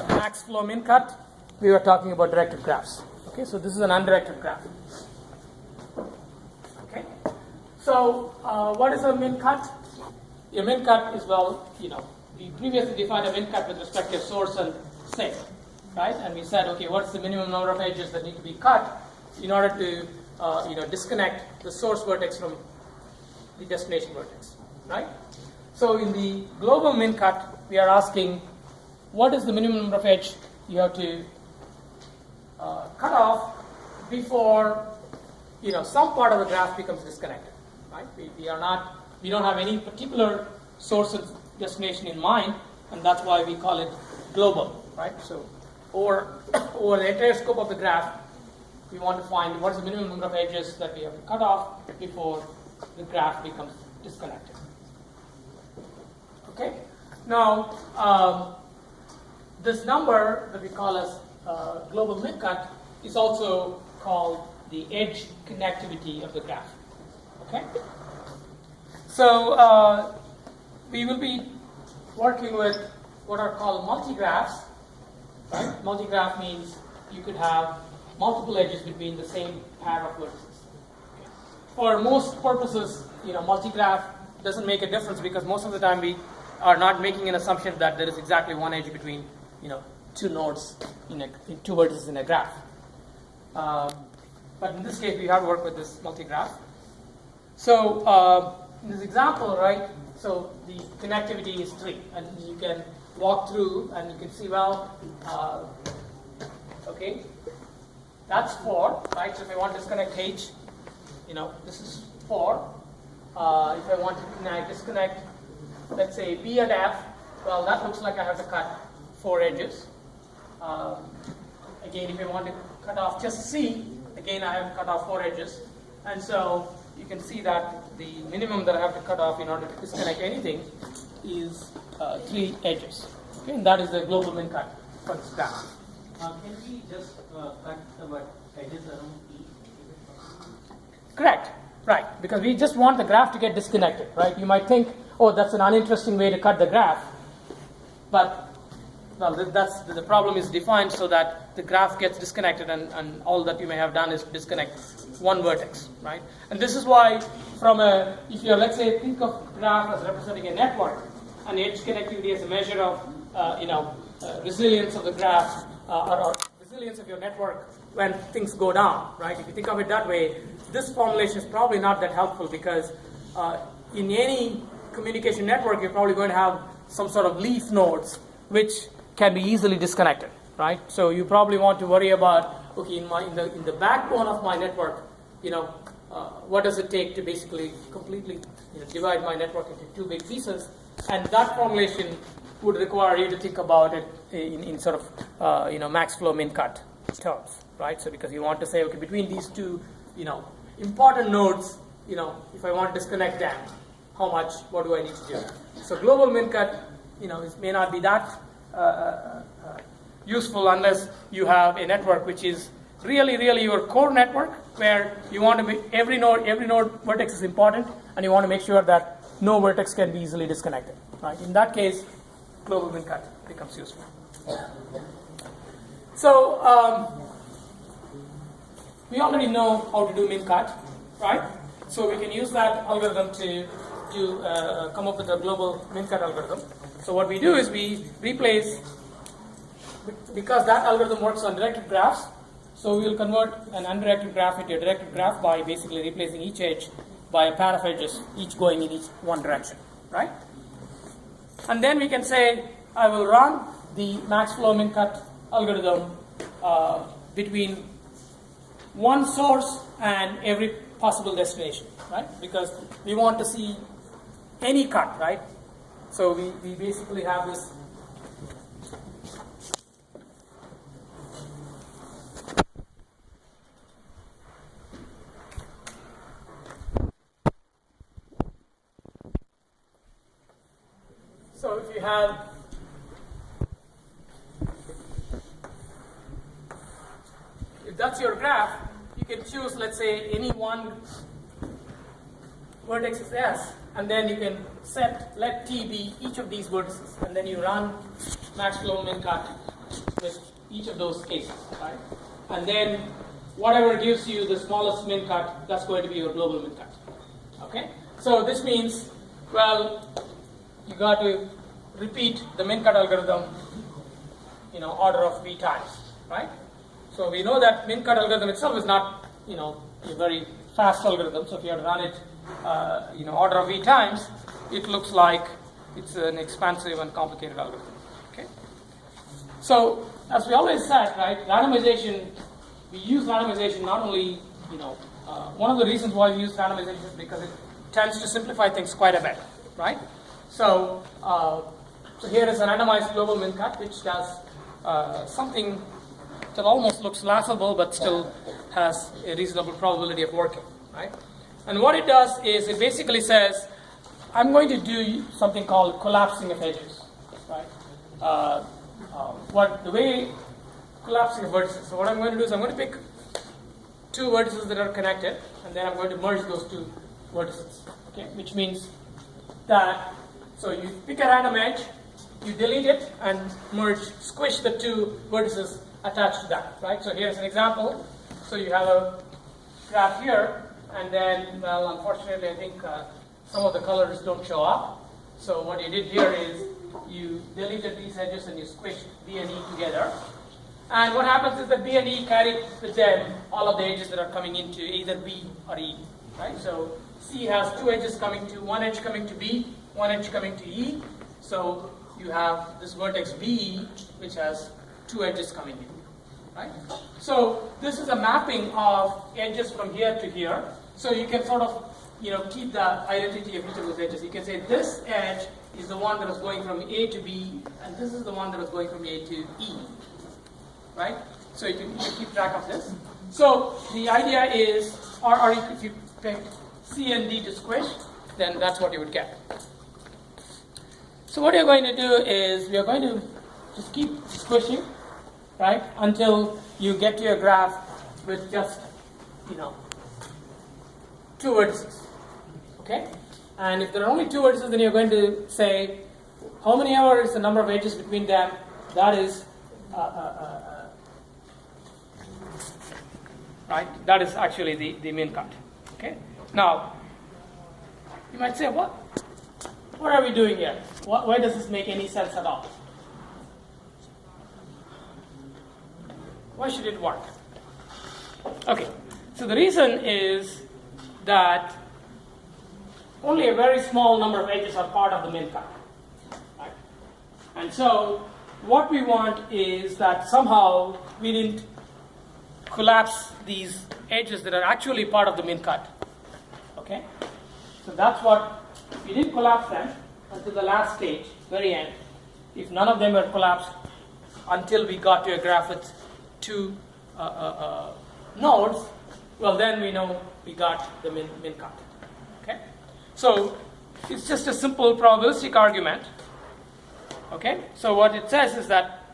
max flow min cut, we were talking about directed graphs. Okay, so this is an undirected graph. Okay, so what is a min cut? A min cut is, well, we previously defined a min cut with respect to source and sink, right? And we said, okay, what's the minimum number of edges that need to be cut in order to disconnect the source vertex from the destination vertex, right? So in the global min cut, we are asking, what is the minimum number of edge you have to cut off before some part of the graph becomes disconnected, right? We don't have any particular source and destination in mind, and that's why we call it global, right? So over the entire scope of the graph, we want to find what is the minimum number of edges that we have to cut off before the graph becomes disconnected. Okay. Now, this number that we call as global min cut is also called the edge connectivity of the graph. Okay. So we will be working with what are called multigraphs. Right? Multigraph means you could have multiple edges between the same pair of vertices. Okay. For most purposes, multigraph doesn't make a difference because most of the time we are not making an assumption that there is exactly one edge between two nodes in two vertices in a graph. But in this case, we have to work with this multigraph. So in this example, right? So the connectivity is 3, and you can walk through and you can see, well, okay, that's 4, right? So if I want to disconnect H, this is 4. If I want to disconnect, let's say B and F, well, that looks like I have to cut 4 edges. Again, if I want to cut off just C, again I have to cut off 4 edges. And so you can see that the minimum that I have to cut off in order to disconnect anything is 3 edges. Okay, and that is the global min cut for this graph. Can we just cut the edges around E? Correct, right, because we just want the graph to get disconnected, right? You might think, oh, that's an uninteresting way to cut the graph, but well, the problem is defined so that the graph gets disconnected, and all that you may have done is disconnect one vertex, right? And this is why, if you let's say think of graph as representing a network, and edge connectivity as a measure of resilience of the graph or resilience of your network when things go down, right? If you think of it that way, this formulation is probably not that helpful because in any communication network, you're probably going to have some sort of leaf nodes which can be easily disconnected, right? So you probably want to worry about, okay, in the backbone of my network, what does it take to basically completely divide my network into 2 big pieces, and that formulation would require you to think about it in sort of max flow min cut terms, right? So because you want to say, okay, between these 2 important nodes, if I want to disconnect them, what do I need to do? So global min cut it may not be that useful unless you have a network which is really your core network, where you want to make every node vertex is important, and you want to make sure that no vertex can be easily disconnected, right? In that case, global min cut becomes useful. So we already know how to do min cut, right? So we can use that algorithm to come up with a global min cut algorithm. So what we do is we replace, because that algorithm works on directed graphs, so we will convert an undirected graph into a directed graph by basically replacing each edge by a pair of edges, each going in each one direction, right? And then we can say, I will run the max flow min cut algorithm between one source and every possible destination, right? Because we want to see any cut, right? So we basically have this so if you have if that's your graph, you can choose, let's say, any one vertex is S, and then you can let T be each of these vertices, and then you run max flow min cut with each of those cases, right? And then whatever gives you the smallest min cut, that's going to be your global min cut. Okay? So this means, well, you got to repeat the min cut algorithm, order of v times, right? So we know that min cut algorithm itself is not, a very fast algorithm. So if you have to run it, order of v times, it looks like it's an expansive and complicated algorithm. Okay. So as we always said, right, randomization. We use randomization not only, one of the reasons why we use randomization is because it tends to simplify things quite a bit, right? So, so here is a randomized global min cut, which does something that almost looks laughable, but still has a reasonable probability of working, right? And what it does is it basically says, I'm going to do something called collapsing of edges, right? The way collapsing of vertices. So what I'm going to do is I'm going to pick two vertices that are connected, and then I'm going to merge those two vertices. Okay, which means that so you pick a random edge, you delete it, and merge, squish the two vertices attached to that. Right. So here's an example. So you have a graph here, and then, well, unfortunately, I think some of the colors don't show up. So what you did here is you deleted these edges and you squished B and E together. And what happens is that B and E carry with them all of the edges that are coming into either B or E. Right? So C has two edges coming to, one edge coming to B, one edge coming to E. So you have this vertex BE, which has two edges coming in. Right? So this is a mapping of edges from here to here. So you can sort of keep the identity of each of those edges. You can say this edge is the one that was going from A to B, and this is the one that was going from A to E. Right? So you can keep track of this. So the idea is, or if you pick C and D to squish, then that's what you would get. So what you're going to do is we are going to just keep squishing, right, until you get to your graph with just, two vertices. Okay? And if there are only two vertices, then you're going to say how many ever is the number of edges between them. That is right? That is actually the min cut. Okay? Now, you might say, what are we doing here? Why does this make any sense at all? Why should it work? Okay, so the reason is that only a very small number of edges are part of the min cut. Right? And so, what we want is that somehow we didn't collapse these edges that are actually part of the min cut. Okay? So that's what, we didn't collapse them until the last stage, very end. If none of them were collapsed until we got to a graph with two nodes, well then we know we got the min cut. Okay? So it's just a simple probabilistic argument. Okay? So what it says is that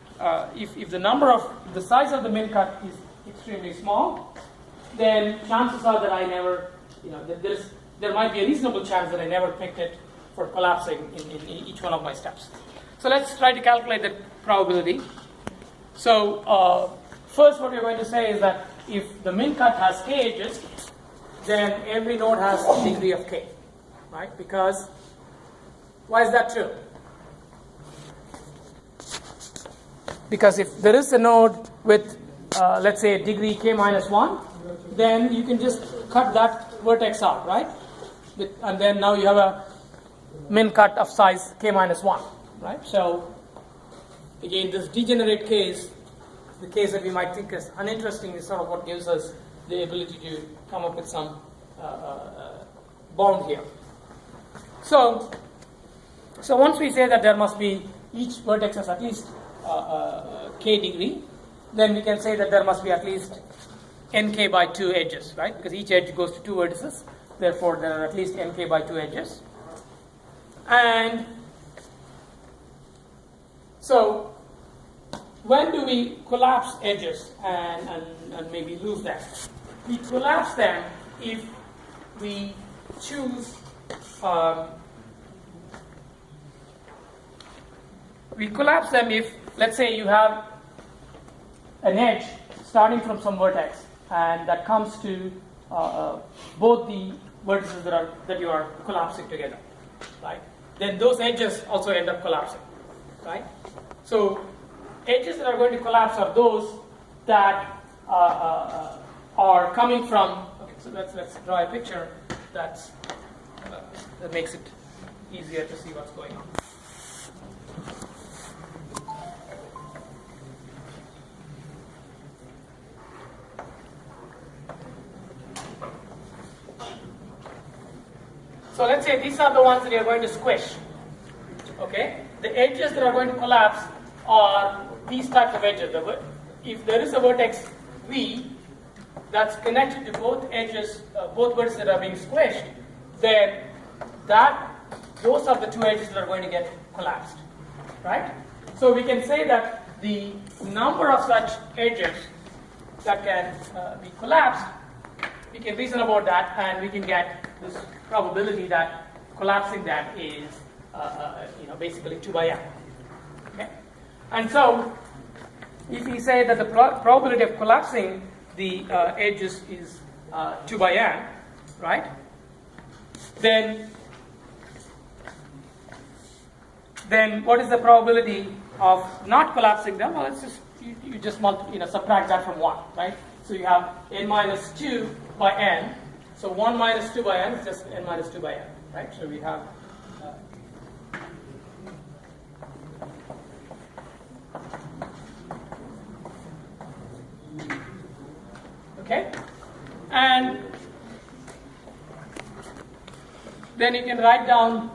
if the size of the min cut is extremely small, then chances are that I never, there might be a reasonable chance that I never picked it for collapsing in each one of my steps. So let's try to calculate the probability. So first what we're going to say is that if the min cut has k edges, then every node has a degree of k, right? Because, why is that true? Because if there is a node with let's say a degree k minus 1, then you can just cut that vertex out, right? And then now you have a min cut of size k minus 1, right? So again, this degenerate case, the case that we might think is uninteresting, is sort of what gives us the ability to come up with some bound here. So once we say that there must be, each vertex has at least k degree, then we can say that there must be at least nk by 2 edges, right? Because each edge goes to two vertices, therefore there are at least nk by 2 edges. And so when do we collapse edges and maybe lose them? We collapse them if we choose, we collapse them if, let's say you have an edge starting from some vertex, and that comes to both the vertices that you are collapsing together, right? Then those edges also end up collapsing, right? So edges that are going to collapse are those that are coming from. Okay, so let's draw a picture that makes it easier to see what's going on. So let's say these are the ones that you're going to squish. Okay? The edges that are going to collapse are these types of edges. If there is a vertex V that's connected to both edges, both vertices that are being squished, then those are the two edges that are going to get collapsed. Right? So we can say that the number of such edges that can be collapsed, we can reason about that, and we can get this probability that collapsing that is basically 2 by n. Okay? And so if we say that the probability of collapsing the edges is 2 by n, right? Then what is the probability of not collapsing them? Well, it's just you just subtract that from 1, right? So you have n minus 2 by n. So 1 minus 2 by n is just n minus 2 by n, right? So we have okay, and then you can write down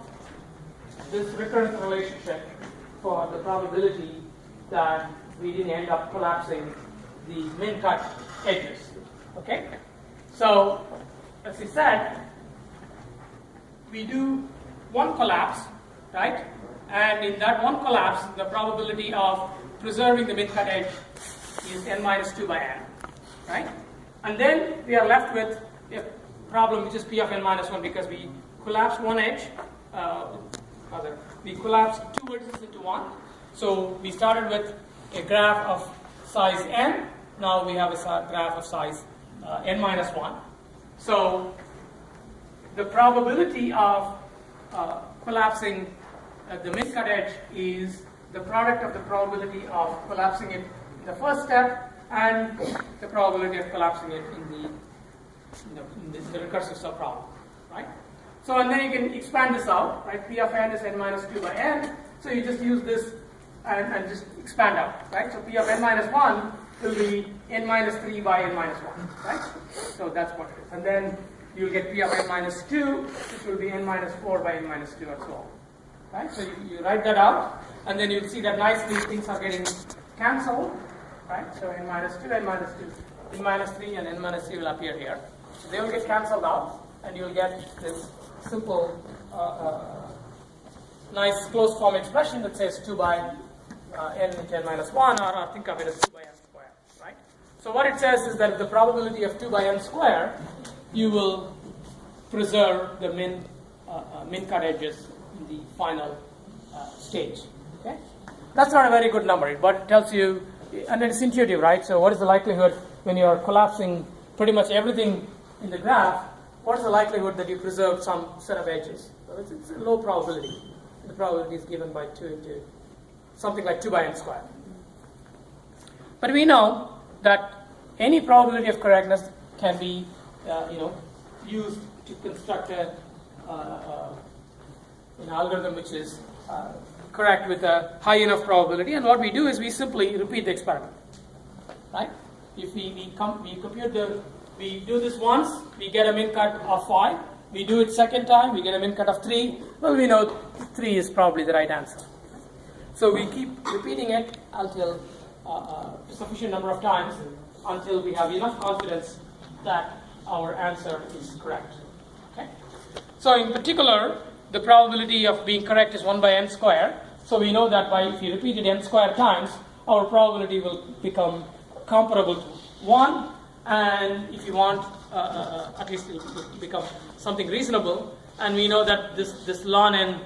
this recurrence relationship for the probability that we didn't end up collapsing the min cut edges. Okay, so as we said, we do one collapse, right? And in that one collapse, the probability of preserving the min cut edge is n minus 2 by n, right? And then we are left with a problem which is p of n minus 1 because we collapsed one edge, we collapsed two vertices into one. So we started with a graph of size n. Now we have a graph of size n minus 1. So the probability of collapsing the min cut edge is the product of the probability of collapsing it in the first step and the probability of collapsing it in the recursive subproblem, right? So and then you can expand this out, right? P of n is n minus 2 by n. So you just use this and just expand out, right? So P of n minus 1 will be n minus 3 by n minus 1, right? So that's what it is. And then you'll get P of n minus 2, which will be n minus 4 by n minus 2 and so on. Right? So you write that out, and then you'll see that nicely things are getting cancelled. Right? So n minus 2, n minus 2, n minus 3, and n minus 3 will appear here. So they will get cancelled out, and you'll get this simple, nice closed form expression that says 2 by n into n minus 1, or think of it as 2 by n squared. Right? So what it says is that the probability of 2 by n squared, you will preserve the min cut edges in the final stage. Okay, that's not a very good number, but it tells you, and it's intuitive, right? So what is the likelihood when you are collapsing pretty much everything in the graph? What is the likelihood that you preserve some set of edges? So it's a low probability. The probability is given by 2 into something like 2 by n squared. But we know that any probability of correctness can be used to construct an algorithm which is correct with a high enough probability. And what we do is we simply repeat the experiment, right? If we do this once, we get a min cut of 5. We do it second time, we get a min cut of 3. Well, we know 3 is probably the right answer. So we keep repeating it until sufficient number of times until we have enough confidence that our answer is correct. Okay? So in particular, the probability of being correct is 1 by n squared. So we know that if you repeat it n squared times, our probability will become comparable to 1. And if you want, at least it will become something reasonable. And we know that this ln n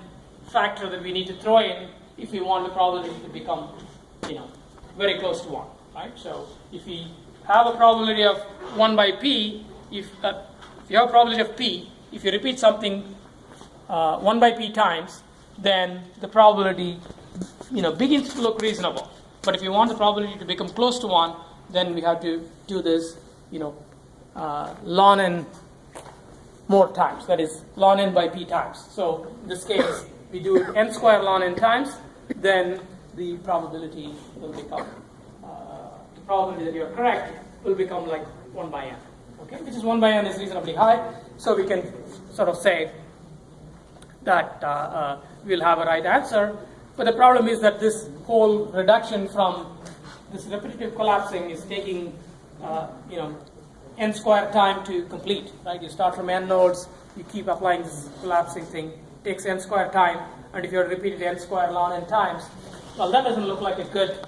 factor that we need to throw in if we want the probability to become, very close to 1. right? So if we have a probability of 1 by p, if you have a probability of p, if you repeat something 1 by p times, then the probability begins to look reasonable. But if you want the probability to become close to 1, then we have to do this ln n more times, that is ln n by p times. So in this case, we do it n square ln n times, then the probability will become, the probability that you are correct will become like 1 by n, okay? Which is 1 by n is reasonably high, so we can sort of say that we'll have a right answer. But the problem is that this whole reduction from this repetitive collapsing is taking, n square time to complete, right? You start from n nodes, you keep applying this collapsing thing, it takes n square time, and if you repeat it n square ln n times, well, that doesn't look like a good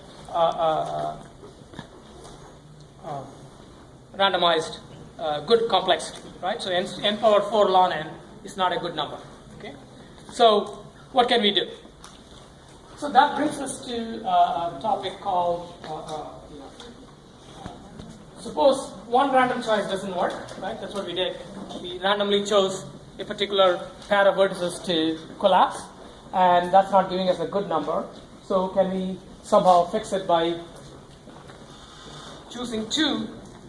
randomized, good complexity, right? So n power 4 ln n is not a good number, okay? So what can we do? So that brings us to a topic called, suppose one random choice doesn't work, right? That's what we did. We randomly chose a particular pair of vertices to collapse, and that's not giving us a good number. So can we somehow fix it by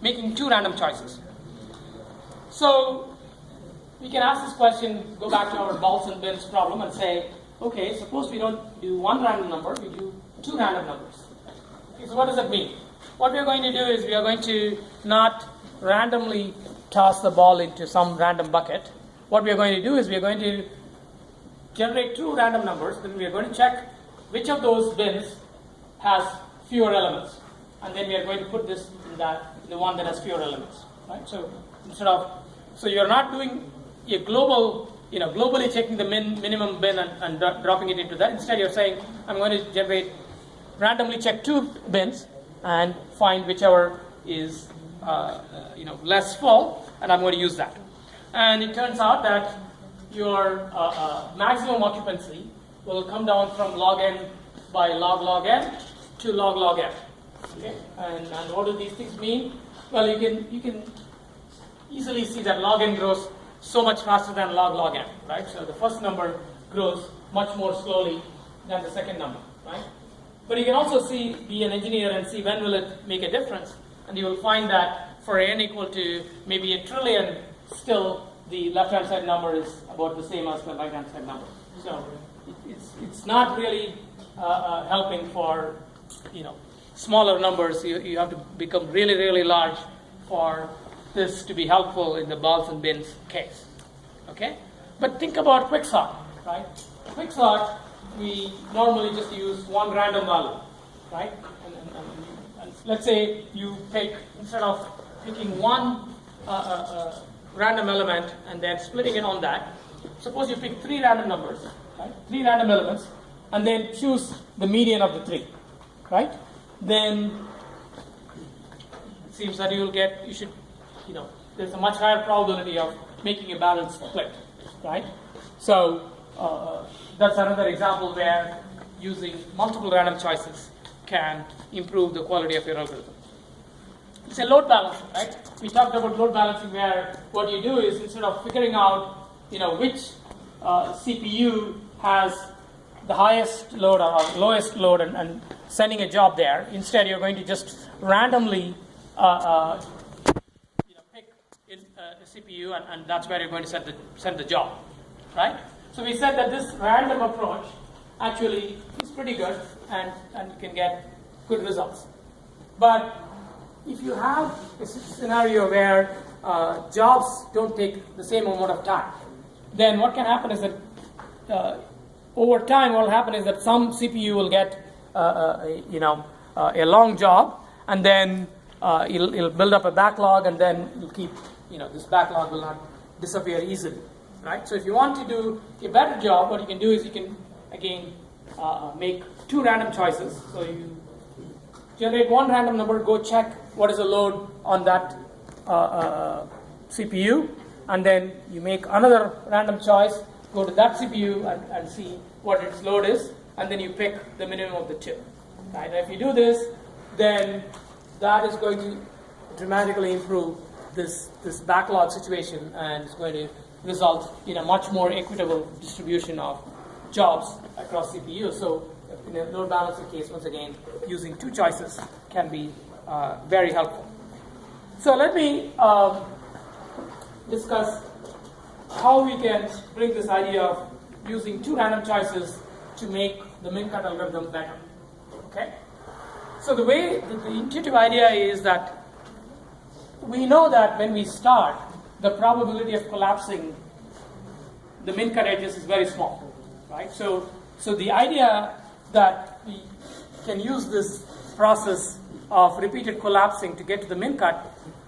making two random choices? So we can ask this question, go back to our balls and bins problem and say, okay, suppose we don't do one random number, we do two random numbers. Okay, so what does that mean? What we are going to do is we are going to not randomly toss the ball into some random bucket. What we are going to do is we are going to generate two random numbers, then we are going to check which of those bins has fewer elements. And then we are going to put this in the one that has fewer elements. Right? So so you're not doing a globally checking the minimum bin and dropping it into that. Instead, you're saying, I'm going to randomly check two bins and find whichever is less full, and I'm going to use that. And it turns out that your maximum occupancy will come down from log n by log n to log n. Okay? And what do these things mean? Well, you can easily see that log n grows so much faster than log n, right? So the first number grows much more slowly than the second number, right? But you can also be an engineer and see when will it make a difference. And you will find that for n equal to maybe 1 trillion, still the left-hand side number is about the same as the right-hand side number. So it's not really helping for smaller numbers. You have to become really, really large for this to be helpful in the balls and bins case. Okay? But think about quicksort, right? Quicksort, we normally just use one random value, right? And let's say you instead of picking one random element and then splitting it on that, suppose you pick three random numbers, right? Three random elements, and then choose the median of the three, right? Then it seems that there's a much higher probability of making a balanced split, right? So that's another example where using multiple random choices can improve the quality of your algorithm. It's a load balancing, right? We talked about load balancing where what you do is instead of figuring out, which CPU has the highest load or lowest load and sending a job there, instead you're going to just randomly pick a CPU and that's where you're going to send the job, right? So we said that this random approach actually is pretty good and you can get good results. But if you have a scenario where jobs don't take the same amount of time, then what can happen is that over time what will happen is that some CPU will get a long job, and then it'll build up a backlog, and then it'll keep, this backlog will not disappear easily, right? So if you want to do a better job, what you can do is you can again make two random choices. So you generate one random number, go check what is the load on that CPU, and then you make another random choice, go to that CPU and see what its load is, and then you pick the minimum of the two. Right? And if you do this, then that is going to dramatically improve this backlog situation, and it's going to result in a much more equitable distribution of jobs across CPUs. So in a load balancer case, once again, using two choices can be very helpful. So let me discuss how we can bring this idea of using two random choices to make the min-cut algorithm better. Okay? So the intuitive idea is that we know that when we start, the probability of collapsing the min-cut edges is very small, right? So the idea that we can use this process of repeated collapsing to get to the min-cut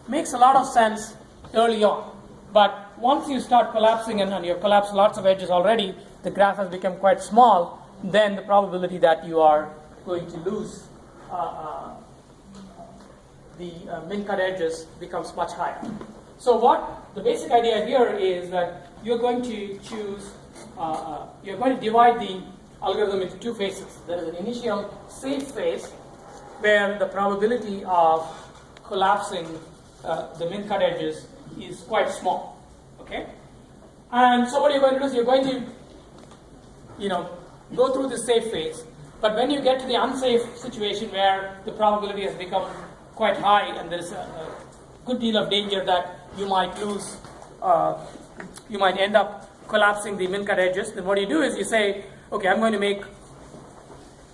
makes a lot of sense early on. But once you start collapsing and you've collapsed lots of edges already, the graph has become quite small, then the probability that you are going to lose the min-cut edges becomes much higher. So what the basic idea here is that you're going to choose, you're going to divide the algorithm into two phases. There is an initial safe phase where the probability of collapsing the min-cut edges is quite small. Okay? And so what you're going to do is you're going to, go through this safe phase. But when you get to the unsafe situation where the probability has become quite high and there's a good deal of danger that you might lose, you might end up collapsing the min-cut edges, then what you do is you say, okay, I'm going to make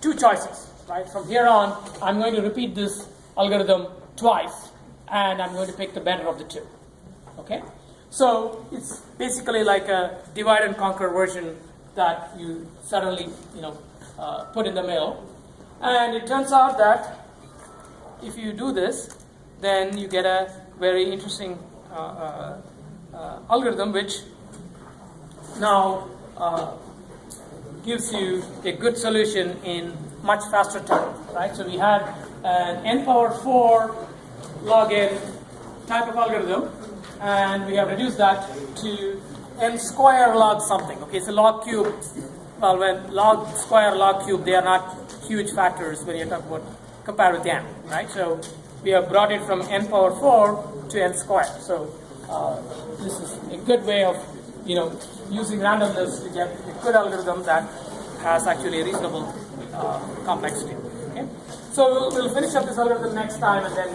two choices, right? From here on, I'm going to repeat this algorithm twice, and I'm going to pick the better of the two, okay? So it's basically like a divide and conquer version that you suddenly, put in the middle. And it turns out that if you do this, then you get a very interesting algorithm which now gives you a good solution in much faster time, right? So we had an n power 4 log n type of algorithm, and we have reduced that to n square log something. Okay, so log cube. Well, when log square, log cube, they are not huge factors when you're talking about compared with n, right? So we have brought it from n power 4 to n squared. So this is a good way of, using randomness to get a good algorithm that has actually a reasonable complexity. Okay, so we'll finish up this algorithm next time, and then